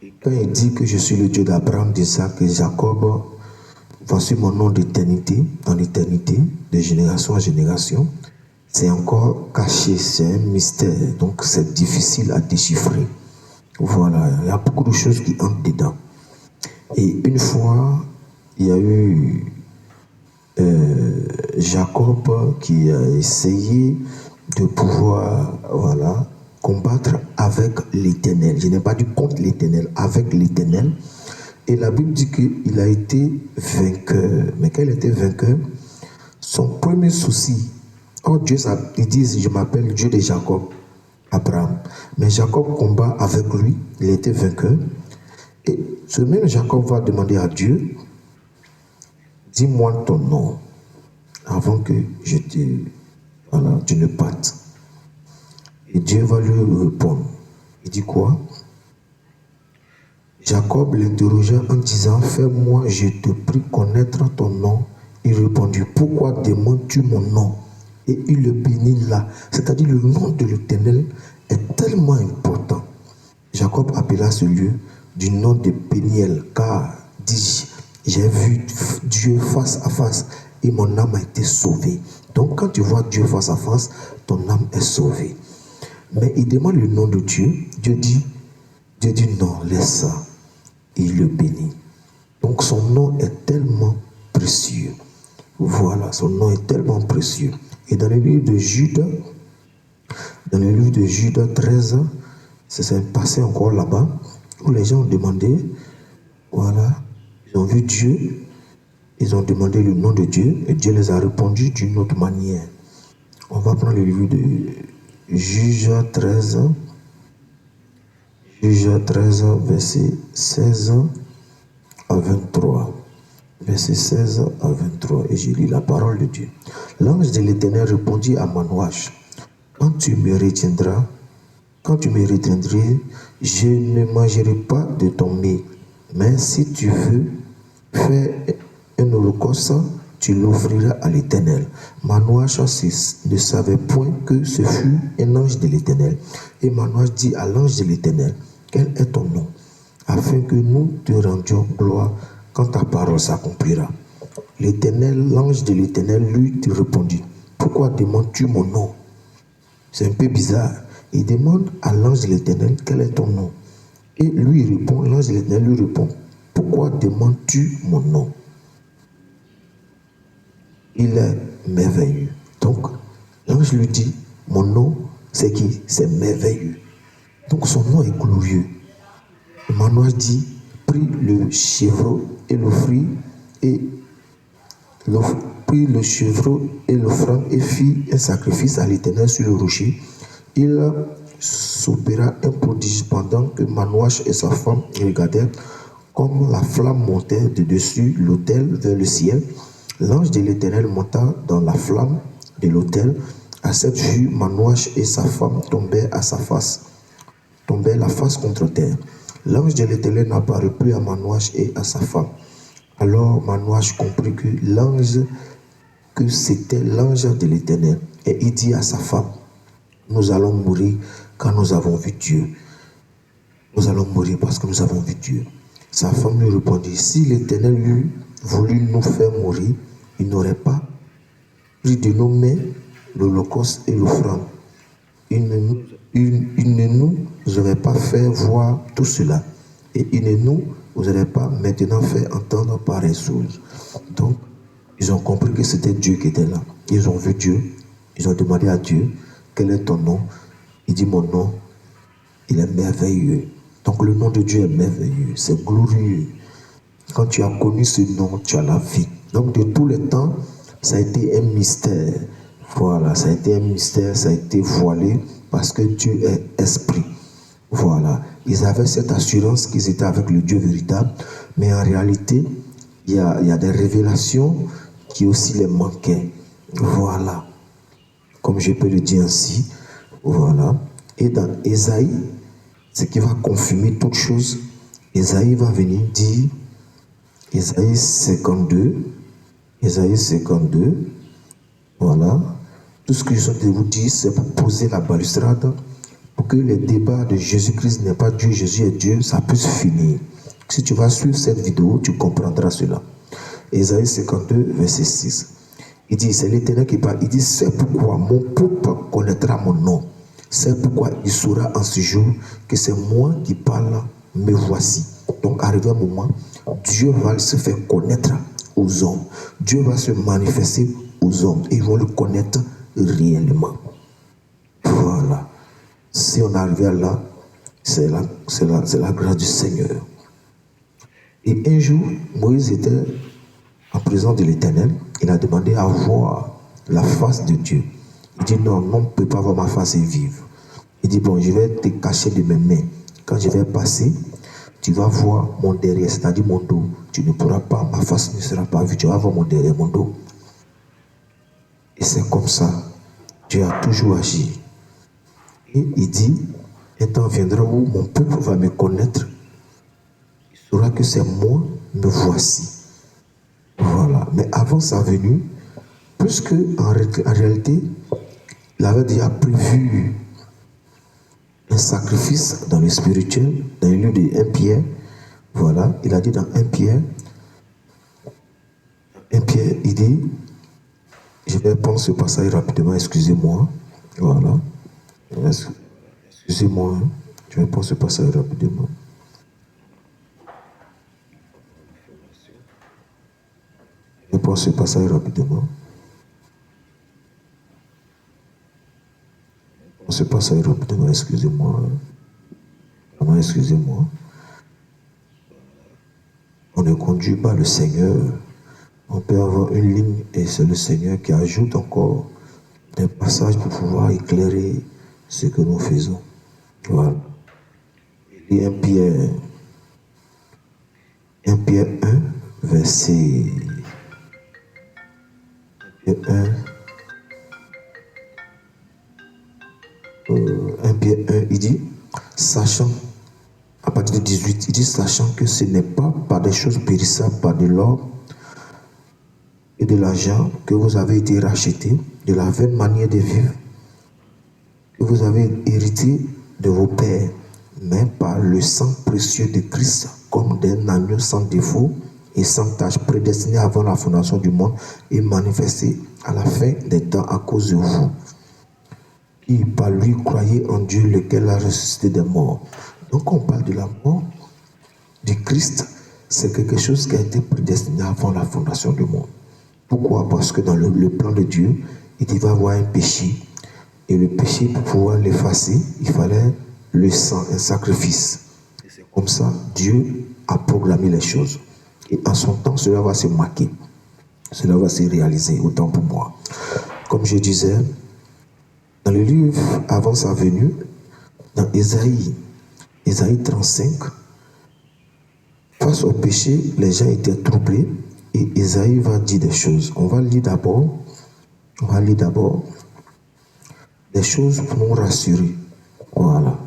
Et quand il dit que je suis le Dieu d'Abraham, d'Isaac et Jacob, voici mon nom d'éternité, en éternité, de génération en génération, c'est encore caché, c'est un mystère, donc c'est difficile à déchiffrer. Voilà, il y a beaucoup de choses qui entrent dedans. Et une fois, il y a eu Jacob qui a essayé de pouvoir, voilà, combattre avec l'Éternel. Je n'ai pas dit contre l'Éternel, avec l'Éternel. Et la Bible dit qu'il a été vainqueur. Mais quand il était vainqueur, son premier souci, oh Dieu, il dit, je m'appelle Dieu de Jacob, Abraham. Mais Jacob combat avec lui, il était vainqueur. Et ce même Jacob va demander à Dieu, dis-moi ton nom, avant que je te, voilà, tu ne partes. Et Dieu va lui répondre. Il dit quoi? Jacob l'interrogea en disant, fais-moi, je te prie, connaître ton nom. Il répondit, pourquoi demandes-tu mon nom? Et il le bénit là. C'est-à-dire le nom de l'Éternel est tellement important. Jacob appela ce lieu du nom de Péniel, car, dis, j'ai vu Dieu face à face et mon âme a été sauvée. Donc quand tu vois Dieu face à face, ton âme est sauvée. Mais il demande le nom de Dieu. Dieu dit non, laisse ça. Et il le bénit. Donc son nom est tellement précieux. Voilà, son nom est tellement précieux. Et dans le livre de Jude, 13, c'est passé encore là-bas, où les gens ont demandé, voilà, ils ont vu Dieu, ils ont demandé le nom de Dieu, et Dieu les a répondu d'une autre manière. On va prendre le livre de Juge 13, verset 16 à 23. Verset 16 à 23, et je lis la parole de Dieu. L'ange de l'Éternel répondit à Manoach, quand tu me retiendras, je ne mangerai pas de ton mets. Mais si tu veux faire un holocauste, tu l'offriras à l'Éternel. Manoach ne savait point que ce fut un ange de l'Éternel. Et Manoach dit à l'ange de l'Éternel, quel est ton nom, afin que nous te rendions gloire quand ta parole s'accomplira. L'Éternel, l'ange de l'Éternel lui répondit, pourquoi demandes-tu mon nom? C'est un peu bizarre. Il demande à l'ange de l'Éternel, quel est ton nom? Et lui répond, l'ange de l'Éternel lui répond, pourquoi demandes-tu mon nom? Il est merveilleux. Donc, l'ange lui dit, mon nom, c'est qui? C'est merveilleux. Donc, son nom est glorieux. Manoach dit, prit le chevreau et l'offrit, prit le chevreau et l'offrande et fit un sacrifice à l'Éternel sur le rocher. Il s'opéra un prodige pendant que Manoach et sa femme regardaient comme la flamme montait de dessus l'autel vers le ciel. L'ange de l'Éternel monta dans la flamme de l'autel. À cette vue, Manoach et sa femme tombèrent la face contre terre. L'ange de l'Éternel n'apparut plus à Manoach et à sa femme. Alors Manoach comprit que c'était l'ange de l'Éternel. Et il dit à sa femme, nous allons mourir quand nous avons vu Dieu. Nous allons mourir parce que nous avons vu Dieu. Sa femme lui répondit, si l'Éternel eût voulu nous faire mourir, il n'aurait pas pris de nos mains l'holocauste et l'offrande. Il ne nous aurait pas fait voir tout cela. Et il ne nous aurait pas maintenant fait entendre pareille chose. Donc, ils ont compris que c'était Dieu qui était là. Ils ont vu Dieu. Ils ont demandé à Dieu, quel est ton nom? Il dit, mon nom, il est merveilleux. Donc, le nom de Dieu est merveilleux. C'est glorieux. Quand tu as connu ce nom, tu as la vie. Donc, de tous les temps, ça a été un mystère. Voilà, ça a été un mystère, ça a été voilé parce que Dieu est esprit. Voilà, ils avaient cette assurance qu'ils étaient avec le Dieu véritable, mais en réalité, il y a des révélations qui aussi les manquaient. Voilà, comme je peux le dire ainsi. Voilà, et dans Ésaïe, ce qui va confirmer toute chose, Ésaïe va venir dire, Ésaïe 52, voilà, tout ce que je viens de vous dire, c'est pour poser la balustrade pour que les débats de Jésus-Christ n'est pas Dieu, Jésus est Dieu, ça puisse finir. Si tu vas suivre cette vidéo, tu comprendras cela. Ésaïe 52, verset 6. Il dit, c'est l'Éternel qui parle. Il dit, c'est pourquoi mon peuple connaîtra mon nom. C'est pourquoi il saura en ce jour que c'est moi qui parle, me voici. Donc, arrivé un moment, Dieu va se faire connaître aux hommes. Dieu va se manifester aux hommes. Et ils vont le connaître réellement. Voilà. Si on arrive à là, c'est la grâce du Seigneur. Et un jour, Moïse était en présence de l'Éternel. Il a demandé à voir la face de Dieu. Il dit non, on ne peut pas voir ma face et vivre. Il dit bon, je vais te cacher de mes mains. Quand je vais passer, tu vas voir mon derrière, c'est-à-dire mon dos. Tu ne pourras pas, ma face ne sera pas vue. Tu vas voir mon derrière, mon dos. Et c'est comme ça. Dieu a toujours agi. Et il dit, un temps viendra où mon peuple va me connaître. Il saura que c'est moi, me voici. Voilà. Mais avant sa venue, puisque en réalité, il avait déjà prévu un sacrifice dans le spirituel, dans le lieu de 1 Pierre. Voilà, il a dit dans 1 Pierre, il dit, je vais prendre ce passage rapidement, excusez-moi. Voilà. Excusez-moi, je vais prendre ce passage rapidement. Je vais prendre ce passage rapidement. Ce passage rapidement, excusez-moi. Vraiment, excusez-moi. On ne conduit pas le Seigneur. On peut avoir une ligne et c'est le Seigneur qui ajoute encore des passages pour pouvoir éclairer ce que nous faisons. Voilà. Et 1 Pierre 1, verset 1 Pierre 1, il dit, sachant, à partir de 18, il dit, sachant que ce n'est pas par des choses périssables, par de l'or et de l'argent que vous avez été rachetés, de la vaine manière de vivre que vous avez hérité de vos pères, mais par le sang précieux de Christ, comme d'un agneau sans défaut et sans tache, prédestiné avant la fondation du monde et manifesté à la fin des temps à cause de vous, qui par lui croyez en Dieu, lequel a ressuscité des morts. Donc on parle de la mort du Christ, c'est quelque chose qui a été prédestiné avant la fondation du monde. Pourquoi? Parce que dans le plan de Dieu, il va y avoir un péché. Et le péché, pour pouvoir l'effacer, il fallait le sang, un sacrifice. Et c'est comme ça, Dieu a programmé les choses. Et en son temps, cela va se marquer. Cela va se réaliser, autant pour moi. Comme je disais, dans le livre avant sa venue, dans Ésaïe 35, face au péché, les gens étaient troublés et Ésaïe va dire des choses. On va lire d'abord des choses pour nous rassurer. Voilà.